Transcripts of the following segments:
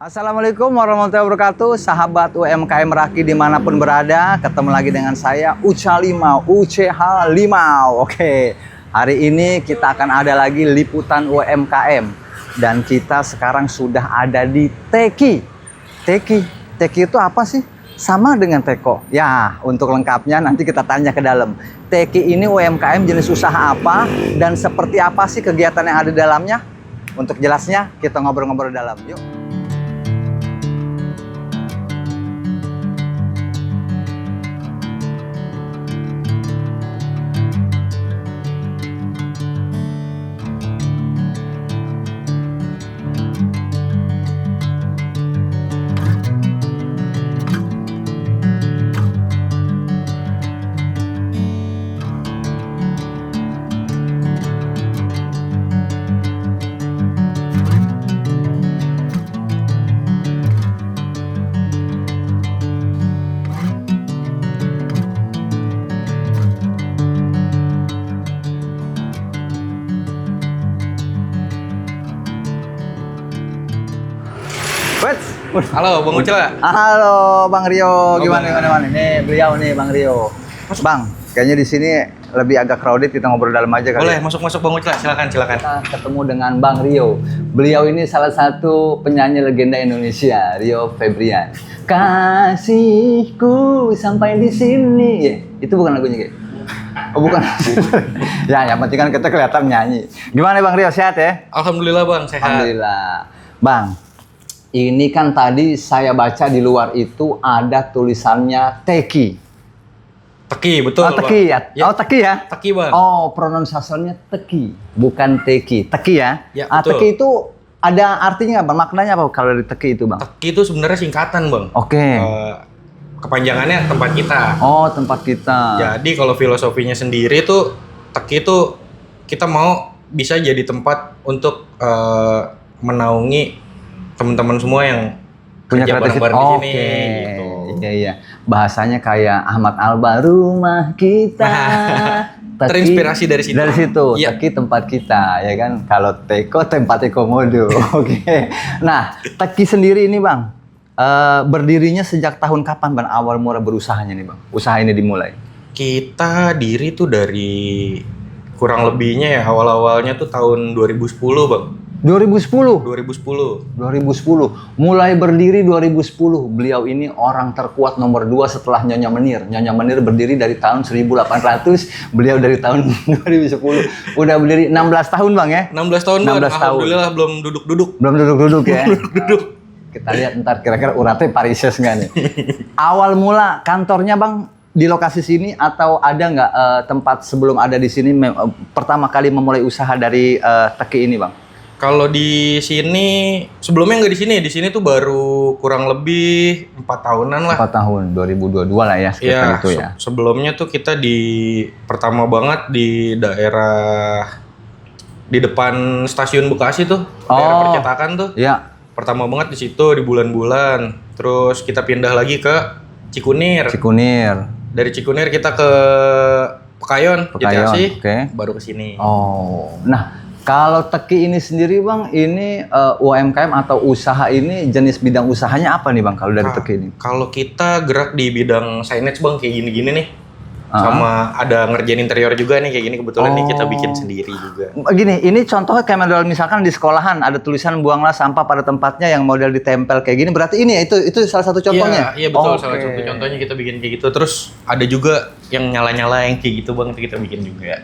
Assalamualaikum warahmatullahi wabarakatuh, sahabat UMKM Raki dimanapun berada. Ketemu lagi dengan saya Ucha Limau, UCH Limau. Oke, hari ini kita akan ada lagi liputan UMKM. Dan kita sekarang sudah ada di Teki. Teki itu apa sih? Sama dengan Teko. Ya, untuk lengkapnya nanti kita tanya ke dalam. Teki ini UMKM jenis usaha apa dan seperti apa sih kegiatan yang ada di dalamnya? Untuk jelasnya kita ngobrol-ngobrol dalam. Yuk. Halo Bang Ucel. Halo Bang Rio, gimana? Nih beliau nih Bang Rio. Bang, kayaknya di sini lebih agak crowded, kita ngobrol dalam aja kali. Boleh, masuk Bang Ucel, silakan. Kita ketemu dengan Bang Rio. Beliau ini salah satu penyanyi legenda Indonesia, Rio Febrian. Kasihku sampai di sini. Itu bukan lagunya, Ge? Oh bukan. Ya, yang penting kan kita kelihatan nyanyi. Gimana Bang Rio, sehat ya? Alhamdulillah Bang, sehat. Alhamdulillah. Bang, ini kan tadi saya baca di luar itu ada tulisannya Teki. Teki, betul. Oh, Teki ya? Ya. Oh, Teki ya? Teki Bang. Oh, pronunciasinya Teki, bukan Teki. Teki ya? Ya, betul. Teki itu ada artinya apa? Maknanya apa kalau dari Teki itu, Bang? Teki itu sebenarnya singkatan Bang. Oke. Kepanjangannya tempat kita. Oh, tempat kita. Jadi kalau filosofinya sendiri tuh, Teki itu kita mau bisa jadi tempat untuk menaungi teman-teman semua yang punya kerja kreativitas. bareng-bareng di sini. Oke. Gitu. Iya. Bahasanya kayak Ahmad Albar, rumah kita. Teki, terinspirasi dari situ. Dari situ, Iya. Teki tempat kita, ya kan? Kalau Teko tempat komodo. Oke. Nah, Teki sendiri ini Bang, berdirinya sejak tahun kapan Bang? Awal mula berusahanya nih Bang? Usaha ini dimulai? Kita diri tuh dari kurang lebihnya ya awal-awalnya tuh tahun 2010 Bang. 2010? 2010. Mulai berdiri 2010. Beliau ini orang terkuat nomor 2 setelah Nyonya Menir. Nyonya Menir berdiri dari tahun 1800, beliau dari tahun 2010. Udah berdiri 16 tahun Bang ya? 16 tahun Bang. 16 tahun. Alhamdulillah belum duduk-duduk. Belum duduk-duduk ya? Duduk. Kita lihat ntar kira-kira uratnya parises nggak nih? Awal mula kantornya Bang di lokasi sini atau ada nggak tempat sebelum ada di sini pertama kali memulai usaha dari Teki ini Bang? Kalau di sini sebelumnya nggak di sini tuh baru kurang lebih 4 tahunan lah. 4 tahun, 2022 lah ya sekitar itu ya. Sebelumnya tuh kita pertama banget di daerah di depan stasiun Bekasi tuh, daerah percetakan tuh. Iya. Pertama banget di situ di bulan-bulan. Terus kita pindah lagi ke Cikunir. Dari Cikunir kita ke Pekayon, Jatiasih, baru ke sini. Oh, nah kalau Teki ini sendiri Bang, ini UMKM atau usaha ini jenis bidang usahanya apa nih Bang kalau dari Teki ini? Kalau kita gerak di bidang signage Bang, kayak gini-gini nih. Sama ada ngerjain interior juga nih, kayak gini kebetulan nih kita bikin sendiri juga. Gini, ini contohnya kayak model misalkan di sekolahan ada tulisan buanglah sampah pada tempatnya yang model ditempel kayak gini. Berarti ini ya itu salah satu contohnya? Iya betul, salah satu contohnya kita bikin kayak gitu. Terus ada juga yang nyala-nyala yang kayak gitu Bang, itu kita bikin juga.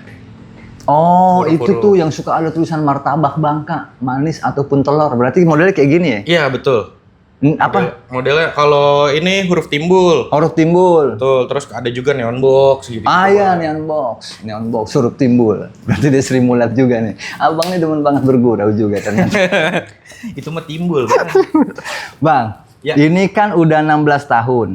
Oh, itu tuh yang suka ada tulisan martabak bangka, manis ataupun telur. Berarti modelnya kayak gini ya? Iya, betul. Apa? Modelnya kalau ini huruf timbul. Huruf timbul. Betul, terus ada juga neon box gitu. Iya, neon box, huruf timbul. Berarti dia Sri Mulat juga nih. Abang ini demen banget bergurau juga ternyata. Itu mah timbul. Bang, ya. Ini kan udah 16 tahun.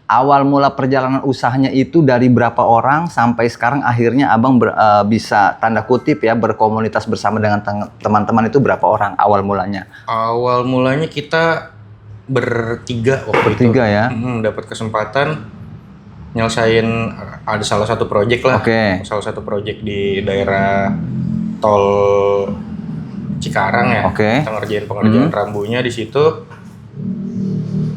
Awal mula perjalanan usahanya itu dari berapa orang sampai sekarang akhirnya Abang bisa tanda kutip ya berkomunitas bersama dengan teman-teman itu berapa orang awal mulanya? Awal mulanya kita bertiga waktu itu. Bertiga ya? Dapat kesempatan nyelesain ada salah satu proyek lah. Salah satu proyek di daerah tol Cikarang ya. Kita ngerjain pengerjaan rambunya di situ.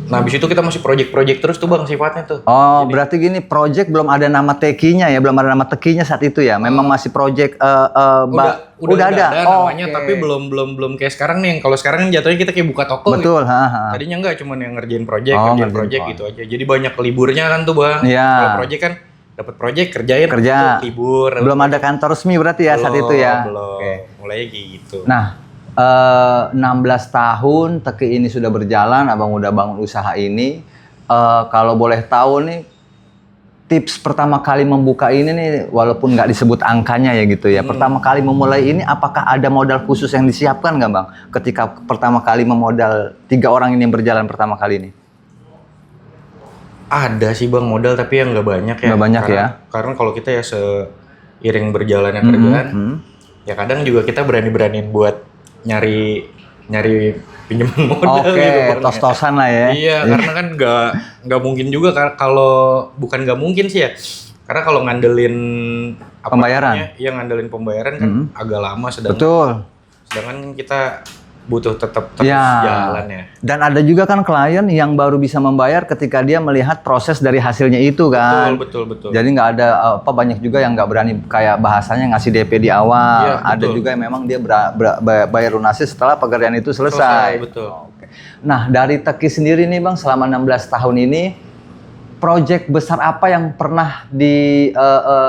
Nah, habis itu kita masih project terus tuh Bang sifatnya tuh. Oh, berarti gini, project belum ada nama tekinya ya, belum ada nama tekinya saat itu ya. Memang masih project udah ada namanya, tapi belum kayak sekarang nih. Kalau sekarang kan jatuhnya kita kayak buka toko. Betul, gitu. Tadinya enggak, cuman yang ngerjain project gitu aja. Jadi banyak liburnya kan tuh Bang. Kalau project kan dapat project kerjain libur. Belum ada kantor resmi berarti ya saat itu ya. Belum. Mulainya gitu. Nah, 16 tahun Teki ini sudah berjalan, Abang udah bangun usaha ini. Kalau boleh tahu nih, tips pertama kali membuka ini nih, walaupun nggak disebut angkanya ya gitu ya. Pertama kali memulai ini, apakah ada modal khusus yang disiapkan nggak Bang? Ketika pertama kali memodal 3 orang ini yang berjalan pertama kali ini? Ada sih Bang modal, tapi yang nggak banyak ya. Nggak banyak ya? Karena kalau kita ya seiring berjalannya kerjaan, ya kadang juga kita berani-beraniin buat nyari pinjaman modal gitu. Tos-tosan lah ya. Iya, karena kan nggak mungkin juga kalau bukan nggak mungkin sih ya. Karena kalau ngandelin pembayaran, ngandelin pembayaran kan agak lama, sedangkan kita butuh tetap terus jalan ya. Dan ada juga kan klien yang baru bisa membayar ketika dia melihat proses dari hasilnya itu kan. Betul. Jadi nggak ada banyak juga yang nggak berani kayak bahasanya ngasih DP di awal. Ya, ada juga yang memang dia bayar lunasi setelah pekerjaan itu selesai. Betul. Nah, dari Teki sendiri nih Bang, selama 16 tahun ini, proyek besar apa yang pernah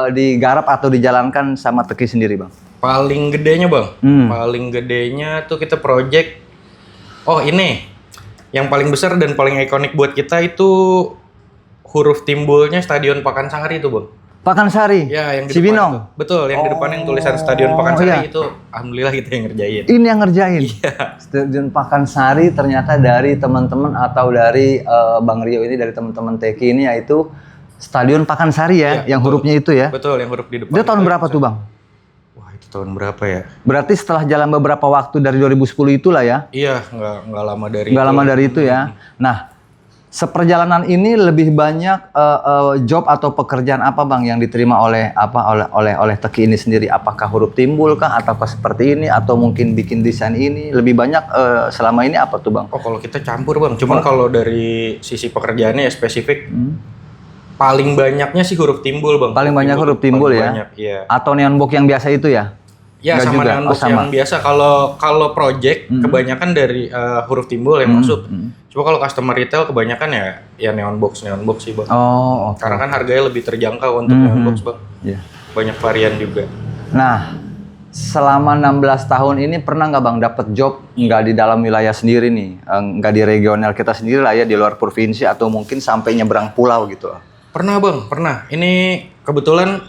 digarap atau dijalankan sama Teki sendiri Bang? Paling gedenya Bang, paling gedenya tuh kita project, ini yang paling besar dan paling ikonik buat kita itu huruf timbulnya Stadion Pakansari itu Bang. Pakansari? Ya, yang di Cibinong? depan. Betul, yang di depan yang tulisan Stadion Pakansari itu alhamdulillah kita yang ngerjain. Ini yang ngerjain? Iya. Stadion Pakansari ternyata dari teman-teman atau dari Bang Rio ini, dari teman-teman Teki ini, yaitu Stadion Pakansari ya, yang hurufnya itu ya? Betul, yang huruf di depan. Itu tahun berapa tuh Bang? Tahun berapa ya? Berarti setelah jalan beberapa waktu dari 2010 itulah ya? Iya, nggak lama dari nggak lama dari itu ya. Nah, seperjalanan ini lebih banyak job atau pekerjaan apa Bang yang diterima oleh Teki ini sendiri? Apakah huruf timbul kah, ataukah seperti ini, atau mungkin bikin desain ini? Lebih banyak selama ini apa tuh Bang? Kalau kita campur Bang. Cuman kalau dari sisi pekerjaannya ya spesifik. Paling banyaknya sih huruf timbul Bang. Paling banyak huruf timbul ya? Banyak, iya. Atau neon box yang biasa itu ya? Ya, sama neon box yang biasa. Kalau project kebanyakan dari huruf timbul yang masuk. Cuma kalau customer retail kebanyakan ya neon box sih Bang. Karena kan harganya lebih terjangkau untuk neon box Bang. Banyak varian juga. Nah, selama 16 tahun ini pernah nggak Bang dapat job nggak di dalam wilayah sendiri nih, nggak di regional kita sendiri lah ya, di luar provinsi atau mungkin sampai nyebrang pulau gitu? Pernah Bang, pernah. Ini kebetulan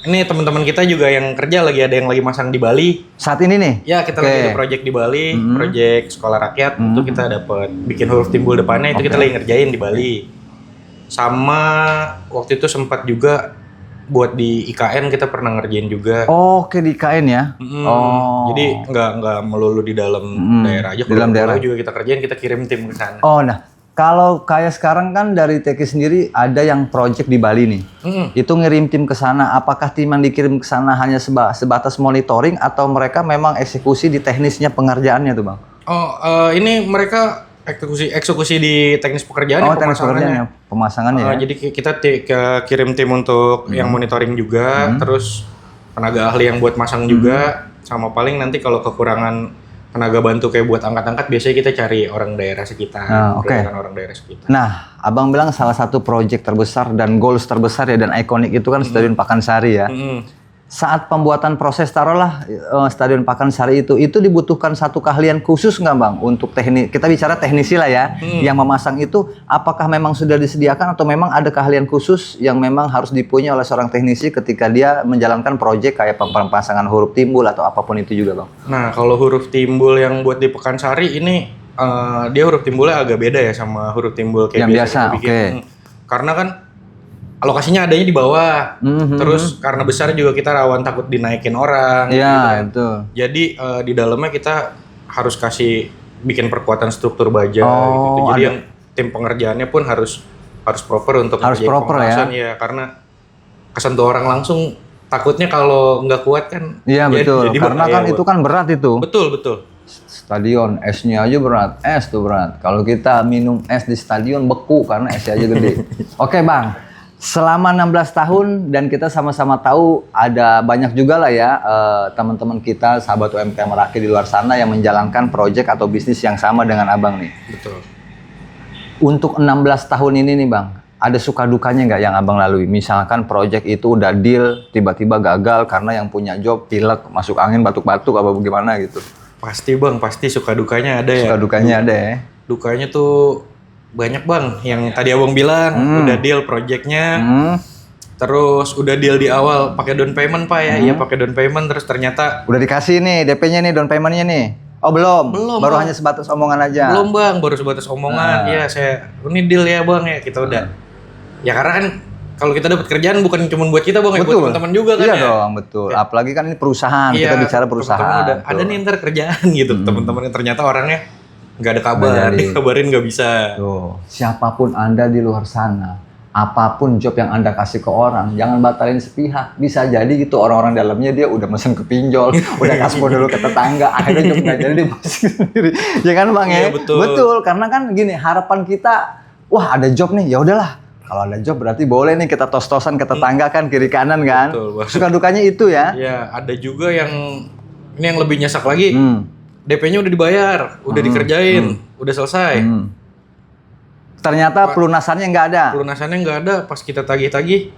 ini teman-teman kita juga yang kerja ada yang lagi masang di Bali. Saat ini nih? Ya, kita lagi ada project di Bali, project sekolah rakyat. Itu kita dapat bikin huruf timbul depannya, itu kita lagi ngerjain di Bali. Sama waktu itu sempat juga buat di IKN kita pernah ngerjain juga. Oke, di IKN ya. Jadi nggak melulu di dalam daerah aja. Di dalam daerah juga kita kerjain, kita kirim tim ke sana. Nah. Kalau kayak sekarang kan dari Teki sendiri ada yang project di Bali nih. Itu ngirim tim ke sana. Apakah tim yang dikirim ke sana hanya sebatas monitoring atau mereka memang eksekusi di teknisnya pengerjaannya tuh Bang? Ini mereka eksekusi di teknis pekerjaannya, pemasangannya. Jadi kita kirim tim untuk yang monitoring juga, terus tenaga ahli yang buat masang juga, sama paling nanti kalau kekurangan tenaga bantu kayak buat angkat-angkat, biasanya kita cari orang daerah sekitar. Orang daerah sekitar. Nah, Abang bilang salah satu proyek terbesar dan goals terbesar ya dan ikonik itu kan Stadion Pakansari ya. Saat pembuatan proses, taruhlah Stadion Pakansari itu dibutuhkan satu keahlian khusus nggak Bang untuk teknik? Kita bicara teknisi lah ya, yang memasang itu apakah memang sudah disediakan atau memang ada keahlian khusus yang memang harus dipunyai oleh seorang teknisi ketika dia menjalankan proyek kayak pemasangan huruf timbul atau apapun itu juga Bang? Nah, kalau huruf timbul yang buat di Pekansari ini dia huruf timbulnya agak beda ya sama huruf timbul kayak yang biasa. Karena kan lokasinya adanya di bawah, terus karena besar juga kita rawan takut dinaikin orang. Iya, itu. Jadi di dalamnya kita harus bikin perkuatan struktur baja gitu. Jadi yang tim pengerjaannya pun harus proper untuk pemerasan ya, karena kesentuh orang langsung takutnya kalau nggak kuat kan. Iya betul. Karena kan itu kan berat itu. Betul. Stadion, esnya aja berat. Es tuh berat. Kalau kita minum es di stadion beku karena esnya aja gede. Oke Bang, selama 16 tahun dan kita sama-sama tahu ada banyak juga lah ya teman-teman kita, sahabat UMKM Meraki di luar sana yang menjalankan proyek atau bisnis yang sama dengan Abang nih. Betul. Untuk 16 tahun ini nih Bang, ada suka dukanya nggak yang Abang lalui? Misalkan proyek itu udah deal, tiba-tiba gagal karena yang punya job pilek, masuk angin, batuk-batuk, apa bagaimana gitu? Pasti Bang, pasti suka dukanya ada ya. Suka dukanya ada ya. Dukanya tuh banyak Bang, yang tadi Abang bilang udah deal proyeknya, terus udah deal di awal pakai down payment Pak ya, iya pakai down payment, terus ternyata udah dikasih nih DP-nya nih, down payment-nya nih. Oh belum, baru Bang. hanya sebatas omongan aja. Belum Bang, baru sebatas omongan. Ya saya ini deal ya Bang ya, kita udah. Ya karena kan kalau kita dapat kerjaan bukan cuma buat kita Bang, ya buat teman-teman juga kan iya ya. dong, betul. Ya. Apalagi kan ini perusahaan, kita bicara perusahaan. Ada nih ntar kerjaan gitu, teman-teman yang ternyata orangnya nggak ada kabar, dikabarin nggak bisa. Tuh, siapapun Anda di luar sana, apapun job yang Anda kasih ke orang, jangan batalin sepihak. Bisa jadi gitu orang-orang dalamnya dia udah mesen ke pinjol, udah kasih dulu ke tetangga, akhirnya job nggak jadi dia masih sendiri. Ya kan Bang ya? Betul, karena kan gini, harapan kita, wah ada job nih, ya udahlah. Kalau ada job berarti boleh nih kita tos-tosan ke tetangga kan, kiri kanan kan. Betul, suka dukanya itu ya. Iya, ada juga yang ini yang lebih nyesek lagi. DP-nya udah dibayar, udah dikerjain, udah selesai. Ternyata pelunasannya nggak ada. Pelunasannya nggak ada, pas kita tagih-tagih,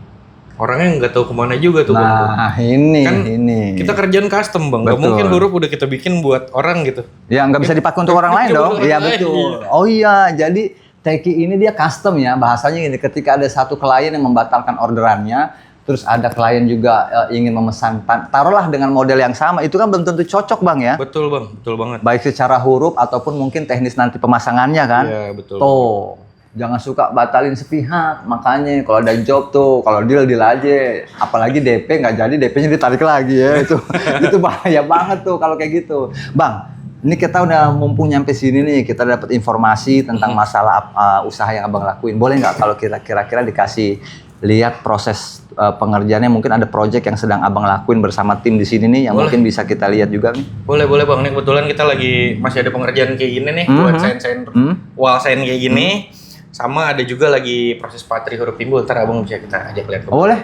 orangnya nggak tahu kemana juga tuh Bang. Nah, ini. Kita kerjaan custom Bang, nggak mungkin huruf udah kita bikin buat orang gitu. Ya nggak bisa dipakai untuk orang lain dong. Iya betul. Oh iya, jadi Teki ini dia custom ya, bahasanya gini, ketika ada satu klien yang membatalkan orderannya, terus ada klien juga ingin memesan, taruhlah dengan model yang sama, itu kan belum tentu cocok Bang ya? Betul Bang, betul banget. Baik secara huruf ataupun mungkin teknis nanti pemasangannya kan? Iya betul. Tuh, jangan suka batalin sepihak, makanya kalau ada job tuh, kalau deal aja, apalagi DP nggak jadi, DP-nya ditarik lagi ya, itu bahaya banget tuh kalau kayak gitu. Bang, ini kita udah mumpung nyampe sini nih, kita dapat informasi tentang masalah usaha yang Abang lakuin. Boleh nggak kalau kita kira-kira dikasih lihat proses pengerjaannya, mungkin ada project yang sedang Abang lakuin bersama tim di sini nih yang mungkin bisa kita lihat juga nih. Boleh Bang, ini kebetulan kita lagi masih ada pengerjaan kayak gini nih, buat sign wall sign kayak gini. Sama ada juga lagi proses patri huruf timbul, ntar Abang bisa kita ajak lihat. Boleh.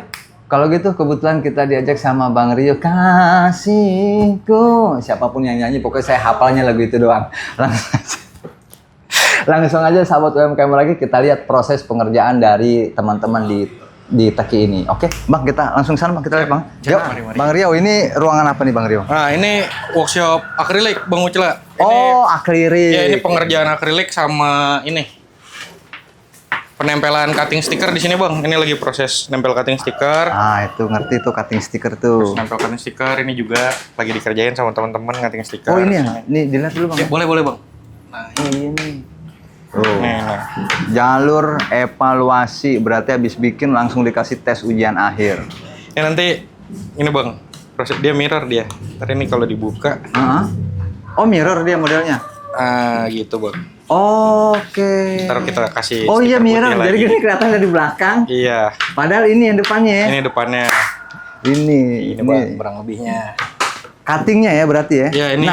Kalau gitu kebetulan kita diajak sama Bang Rio, kasihku. Siapapun yang nyanyi, pokoknya saya hafalnya lagu itu doang. Langsung aja sahabat UMKM lagi, kita lihat proses pengerjaan dari teman-teman di Teki ini. Oke, Bang, kita langsung sana Bang, kita lihat Bang. Yuk, mari. Bang Rio, ini ruangan apa nih Bang Rio? Nah, ini workshop akrilik Bang Ucela. Oh, akrilik. Ya, ini pengerjaan akrilik sama ini. Penempelan cutting stiker di sini Bang. Ini lagi proses nempel cutting stiker. Ah, itu ngerti tuh cutting stiker tuh. Terus nempel cutting stiker ini juga lagi dikerjain sama teman-teman cutting stiker. Oh, ini ya? Ini dilihat dulu Bang. Ya, boleh Bang. Nah, ini. Tuh. Jalur evaluasi, berarti habis bikin langsung dikasih tes ujian akhir. Ya nanti ini Bang, proses dia mirror dia. Ntar ini kalau dibuka. Oh, mirror dia modelnya. Ah, gitu Bang. Oke. Ntar kita kasih. Oh iya mirror, jadi gini kelihatan dari belakang. Iya. Padahal ini yang depannya ya. Ini depannya. Ini Bang, kurang lebihnya. Cuttingnya ya berarti ya. Iya ini.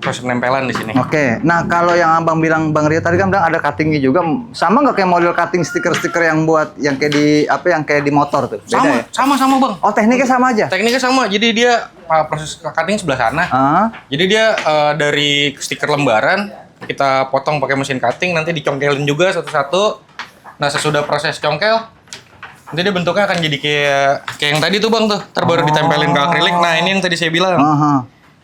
Proses penempelan di sini. Oke. Nah kalau yang Abang bilang Bang Ria tadi kan bilang ada cuttingnya juga, sama nggak kayak model cutting stiker-stiker yang buat yang kayak di yang kayak di motor tuh? Beda sama, ya? sama Bang. Oh tekniknya sama aja? Tekniknya sama. Jadi dia proses cutting sebelah sana. Jadi dia dari stiker lembaran kita potong pakai mesin cutting, nanti dicongkelin juga satu-satu. Nah sesudah proses congkel, nanti dia bentuknya akan jadi kayak yang tadi tuh Bang tuh, terbaru ditempelin ke akrilik. Nah ini yang tadi saya bilang.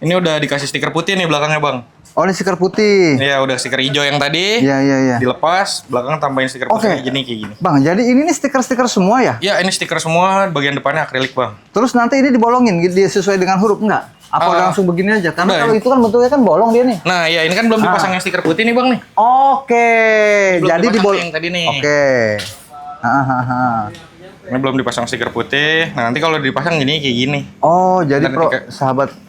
Ini udah dikasih stiker putih nih belakangnya Bang. Oh ini stiker putih. Iya udah stiker hijau yang tadi. Iya. Dilepas, belakang tambahin stiker putih kayak gini. Bang jadi ini nih stiker-stiker semua ya? Iya ini stiker semua, bagian depannya akrilik Bang. Terus nanti ini dibolongin, dia sesuai dengan huruf enggak? Apa langsung begini aja? Karena kalau itu kan bentuknya kan bolong dia nih. Nah ya ini kan belum dipasang yang stiker putih nih Bang nih. Oke. Jadi dibolong yang tadi nih. Oke. Ini belum dipasang stiker putih. Nah nanti kalau dipasang gini kayak gini. Oh jadi sahabat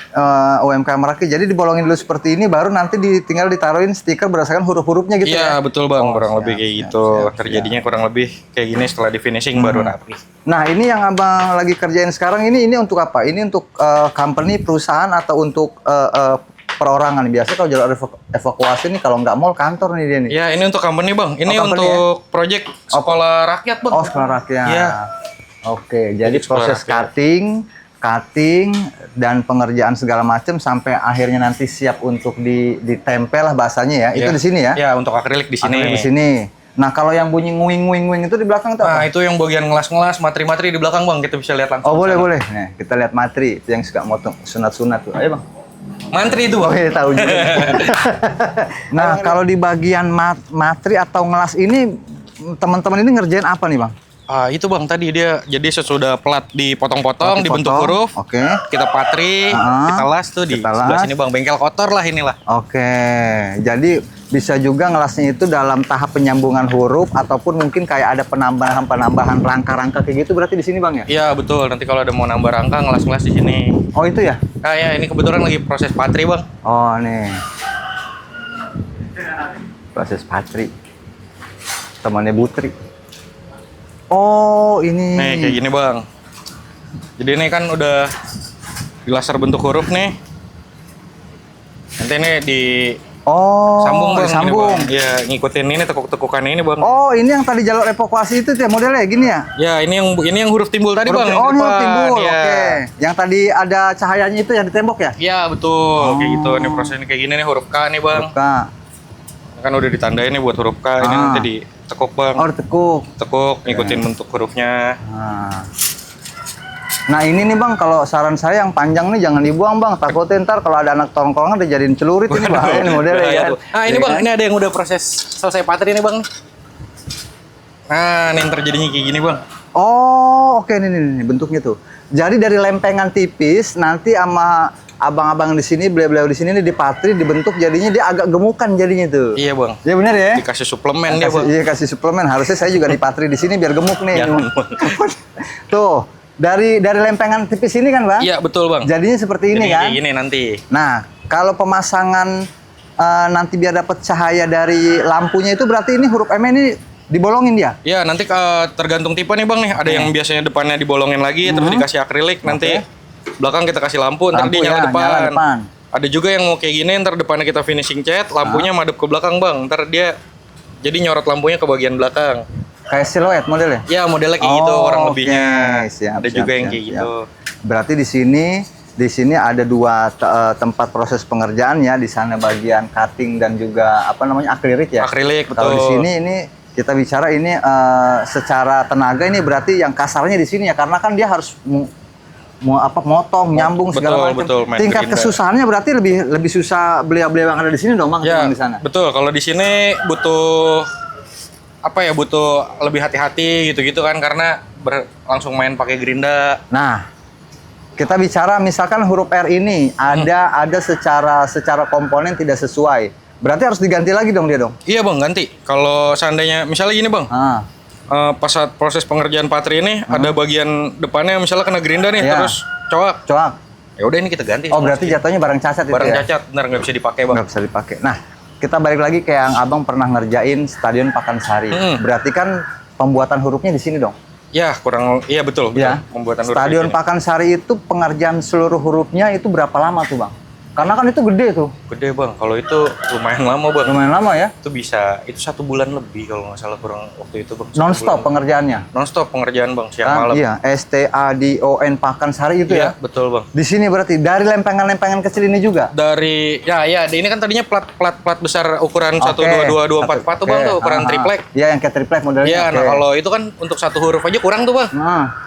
UMKM Meraki, jadi dibolongin dulu seperti ini, baru nanti tinggal ditaruhin stiker berdasarkan huruf-hurufnya gitu ya? Iya betul Bang, kurang lebih kayak gitu. Terjadinya kurang lebih kayak gini setelah di finishing baru rapi. Nah ini yang Abang lagi kerjain sekarang ini untuk apa? Ini untuk company, perusahaan atau untuk perorangan. Biasa kalau jalur evakuasi nih kalau nggak mall kantor nih dia nih. Ya, ini untuk company Bang. Ini company, untuk project sekolah rakyat Bang. Oh, sekolah rakyat. Iya. Oke, jadi proses cutting dan pengerjaan segala macam sampai akhirnya nanti siap untuk ditempel lah bahasanya ya. Itu di sini ya? Ya, untuk akrilik di sini. Akrilik di sini. Nah, kalau yang bunyi nguing itu di belakang itu apa? Nah, itu yang bagian ngelas-ngelas, matri-matri di belakang Bang. Kita bisa lihat langsung. Oh, boleh. Nih, kita lihat matri. Itu yang suka motong sunat-sunat tuh. Ayo, Bang. Mantri itu Bang. Oh, iya, tahu juga. Nah, kalau di bagian matri atau ngelas ini, teman-teman ini ngerjain apa nih, Bang? Itu Bang, tadi dia jadi sesudah plat dipotong-potong, dibentuk huruf. Oke. Kita patri, kita las tuh di sebelah sini Bang. Bengkel kotor lah inilah. Oke. Jadi bisa juga ngelasnya itu dalam tahap penyambungan huruf ataupun mungkin kayak ada penambahan rangka-rangka kayak gitu berarti di sini Bang ya? Iya, betul. Nanti kalau ada mau nambah rangka ngelas-ngelas di sini. Oh, itu ya? Nah, ya ini kebetulan lagi proses patri Bang. Oh, nih. Proses patri. Temannya Butri. Oh, ini. Nih, kayak gini Bang. Jadi ini kan udah di laser bentuk huruf nih. Nanti ini sambung Bang. Sambung. Ya, ngikutin ini tekuk-tekukan ini Bang. Oh, ini yang tadi jalur evakuasi itu ya modelnya gini ya? Ya, ini yang huruf timbul tadi Bang. Oh, ini huruf timbul. Ya. Oke. Yang tadi ada cahayanya itu yang di tembok ya? Iya, betul. Kayak gitu. Ini prosesnya kayak gini nih huruf K nih Bang. Huruf K. Kan udah ditandain nih buat huruf K. Ini nanti ditekuk Bang. Oh, ditekuk. Tekuk, ngikutin bentuk hurufnya. Nah, ini nih Bang, kalau saran saya yang panjang nih jangan dibuang Bang. Takutnya ntar kalau ada anak tongkrongan dijadiin celurit ini bahaya nih modelnya ya. Nah, ini Bang, ini ada yang udah proses selesai patri nih Bang. Nah, ini yang terjadinya kayak gini Bang. Oh, oke nih bentuknya tuh. Jadi dari lempengan tipis nanti sama abang-abang di sini, beliau-beliau di sini nih dipatri, dibentuk jadinya dia agak gemukan jadinya tuh. Iya Bang. Iya benar ya? Dikasih suplemen dia Bang. Iya, kasih suplemen. Harusnya saya juga dipatri di sini biar gemuk nih. Tuh, dari lempengan tipis ini kan Bang? Iya, betul Bang. Jadinya seperti ini kan? Kayak gini nanti. Nah, kalau pemasangan nanti biar dapat cahaya dari lampunya itu berarti ini huruf M ini dibolongin dia? Iya, nanti tergantung tipe nih Bang nih. Ada yang biasanya depannya dibolongin lagi, terus dikasih akrilik, nanti belakang kita kasih lampu, ntar dia nyala depan. Ada juga yang mau kayak gini, ntar depannya kita finishing cat, lampunya madep ke belakang Bang. Ntar dia jadi nyorot lampunya ke bagian belakang. Kayak siluet modelnya? Ya, modelnya kayak gitu kurang lebihnya. Siap, ada juga yang kayak gitu. Berarti di sini ada dua tempat proses pengerjaan ya, di sana bagian cutting dan juga apa namanya akrilik ya. Akrilik, betul. Kalau di sini ini kita bicara ini secara tenaga ini berarti yang kasarnya di sini ya, karena kan dia harus motong, nyambung segala macam. Betul, tingkat kesusahannya berarti lebih susah beliau-beliau yang ada di sini dong Bang, ya, di sana. Betul, kalau di sini butuh butuh lebih hati-hati gitu-gitu kan, karena langsung main pakai gerinda. Nah, kita bicara misalkan huruf R ini ada secara komponen tidak sesuai. Berarti harus diganti lagi dong dia dong? Iya Bang, ganti. Kalau seandainya misalnya gini Bang. Pas saat proses pengerjaan patri ini ada bagian depannya misalnya kena gerinda nih, terus coak. Ya udah ini kita ganti. Oh, berarti jatuhnya barang cacat itu ya? Barang cacat, benar nggak bisa dipakai Bang. Nggak bisa dipakai. Nah, kita balik lagi ke yang Abang pernah ngerjain Stadion Pakansari. Berarti kan pembuatan hurufnya di sini dong? Ya, iya betul. Ya. Pembuatan huruf Stadion Pakansari itu pengerjaan seluruh hurufnya itu berapa lama tuh Bang? Karena kan itu gede tuh. Gede Bang, kalau itu lumayan lama Bang. Lumayan lama ya? Itu bisa, itu 1 bulan lebih kalau nggak salah kurang waktu itu Bang. Non-stop pengerjaannya? Non-stop pengerjaan Bang, siang malam. Iya, STADION Pakansari itu ya? Betul Bang. Di sini berarti dari lempengan-lempengan kecil ini juga? Dari, ya ini kan tadinya plat besar ukuran 1, 2, 2, 4 tuh Bang, tuh ukuran triplek. Iya, yang kayak triplek modelnya. Iya, nah kalau itu kan untuk 1 huruf aja kurang tuh Bang.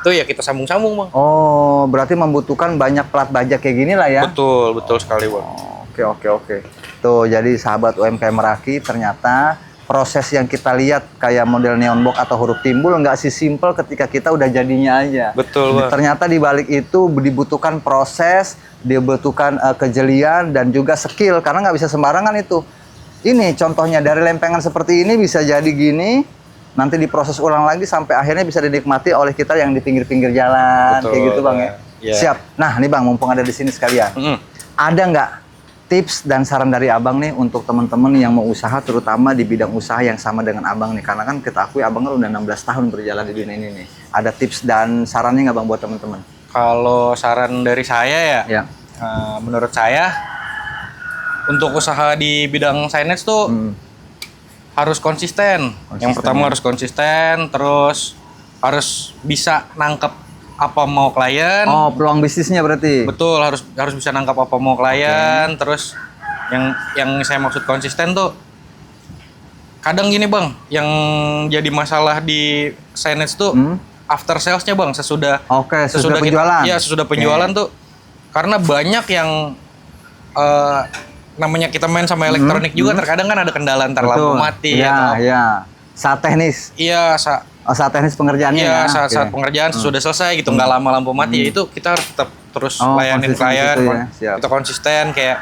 Tuh ya kita sambung-sambung Bang. Oh, berarti membutuhkan banyak plat baja kayak gini lah ya? Betul sekali Bang. Oke. Tuh, jadi sahabat UMKM Meraki, ternyata proses yang kita lihat kayak model neon box atau huruf timbul nggak sih simple ketika kita udah jadinya aja. Betul Bang. Ternyata di balik itu dibutuhkan proses, dibutuhkan kejelian dan juga skill, karena nggak bisa sembarangan itu. Ini contohnya dari lempengan seperti ini bisa jadi gini, nanti diproses ulang lagi sampai akhirnya bisa dinikmati oleh kita yang di pinggir-pinggir jalan. Betul, kayak gitu Bang ya. Siap. Nah, nih Bang, mumpung ada di sini sekalian. Ada nggak tips dan saran dari Abang nih untuk teman-teman yang mau usaha, terutama di bidang usaha yang sama dengan Abang nih? Karena kan kita akui Abang kan udah 16 tahun berjalan di dunia ini nih. Ada tips dan sarannya nggak Bang buat teman-teman? Kalau saran dari saya ya, menurut saya untuk usaha di bidang signage tuh harus konsisten. Yang pertama harus konsisten, terus harus bisa nangkep apa mau klien. Oh, peluang bisnisnya berarti. Betul, harus bisa nangkap apa mau klien. Terus yang saya maksud konsisten tuh kadang gini Bang, yang jadi masalah di signage tuh after sales-nya Bang, sesudah penjualan. Sesudah penjualan tuh karena banyak yang namanya kita main sama elektronik juga terkadang kan ada kendala antar lampu mati. Iya. Saat teknis. Iya, saat teknis pengerjaannya. Iya, saat pengerjaan sudah selesai gitu, nggak lama lampu mati. Itu kita harus tetap terus layanin klien. Gitu ya. Kita konsisten kayak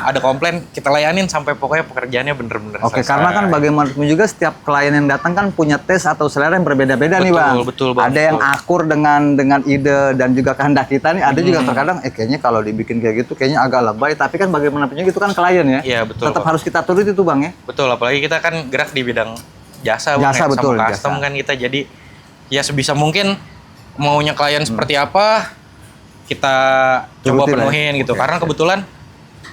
ada komplain kita layanin sampai pokoknya pekerjaannya bener-bener Oke, selesai. karena kan bagaimanapun juga setiap klien yang datang kan punya tes atau selera yang berbeda-beda nih Bang. Betul Bang. Ada yang akur dengan ide dan juga kehendak kita nih. Ada juga terkadang kayaknya kalau dibikin kayak gitu kayaknya agak lebay. Tapi kan bagaimanapun juga itu kan klien ya. Iya betul. Tetap harus kita turuti itu Bang ya. Betul, apalagi kita kan gerak di bidang jasa Bang, betul, sama custom kan kita, jadi ya sebisa mungkin maunya klien seperti apa kita coba penuhin gitu. Karena kebetulan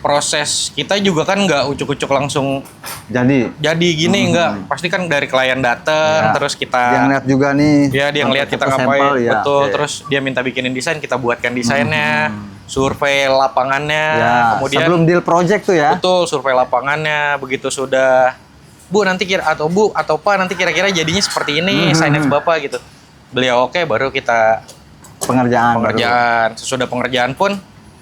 proses kita juga kan nggak ucuk-ucuk langsung jadi gini, nggak, pasti kan dari klien datang terus kita dia ngeliat juga nih, dia ngeliat kita ngapain betul, terus dia minta bikinin desain, kita buatkan desainnya, survei lapangannya, kemudian sebelum deal project tuh ya, betul, survei lapangannya, begitu sudah Bu nanti atau Pak nanti kira-kira jadinya seperti ini signage Bapak gitu, beliau oke, baru kita pengerjaan. Sesudah pengerjaan pun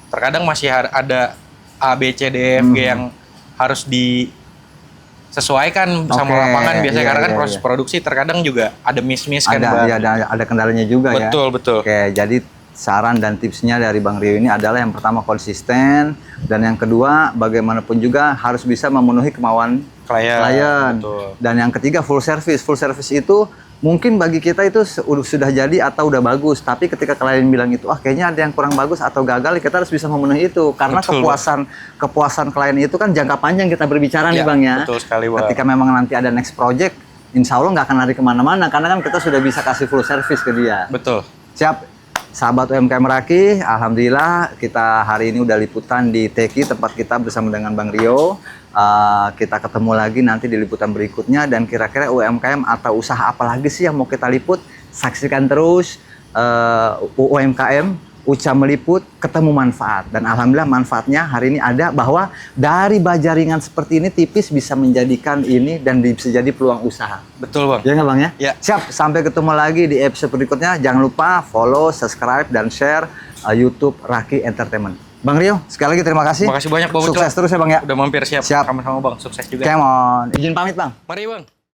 terkadang masih ada A, B, C, D, F, G yang harus disesuaikan sama lapangan biasanya, karena kan proses produksi terkadang juga ada miss-miss kan Bang. Ada kendalanya juga ya. Betul. Oke, jadi saran dan tipsnya dari Bang Rio ini adalah yang pertama konsisten, dan yang kedua bagaimanapun juga harus bisa memenuhi kemauan klien. Dan yang ketiga full service. Full service itu mungkin bagi kita itu sudah jadi atau udah bagus, tapi ketika klien bilang itu kayaknya ada yang kurang bagus atau gagal, kita harus bisa memenuhi itu, karena kepuasan klien itu kan jangka panjang kita berbicara nih Bang ya. Betul sekali Bang. Ketika memang nanti ada next project, insya Allah nggak akan lari kemana-mana, karena kan kita sudah bisa kasih full service ke dia. Betul. Siap. Sahabat UMKM Meraki, alhamdulillah kita hari ini udah liputan di Teki, tempat kita bersama dengan Bang Rio. Kita ketemu lagi nanti di liputan berikutnya, dan kira-kira UMKM atau usaha apa lagi sih yang mau kita liput, saksikan terus UMKM Uca Meliput Ketemu Manfaat. Dan alhamdulillah manfaatnya hari ini ada, bahwa dari baja ringan seperti ini tipis bisa menjadikan ini dan bisa jadi peluang usaha. Betul Bang. Ya nggak Bang ya? Ya. Siap, sampai ketemu lagi di episode berikutnya. Jangan lupa follow, subscribe, dan share YouTube Raki Entertainment. Bang Rio, sekali lagi terima kasih. Terima kasih banyak Bang. Sukses terus ya Bang ya. Udah mampir. Siap. Siap. Sama-sama Bang, sukses juga. Come on. Izin pamit Bang. Mari Bang.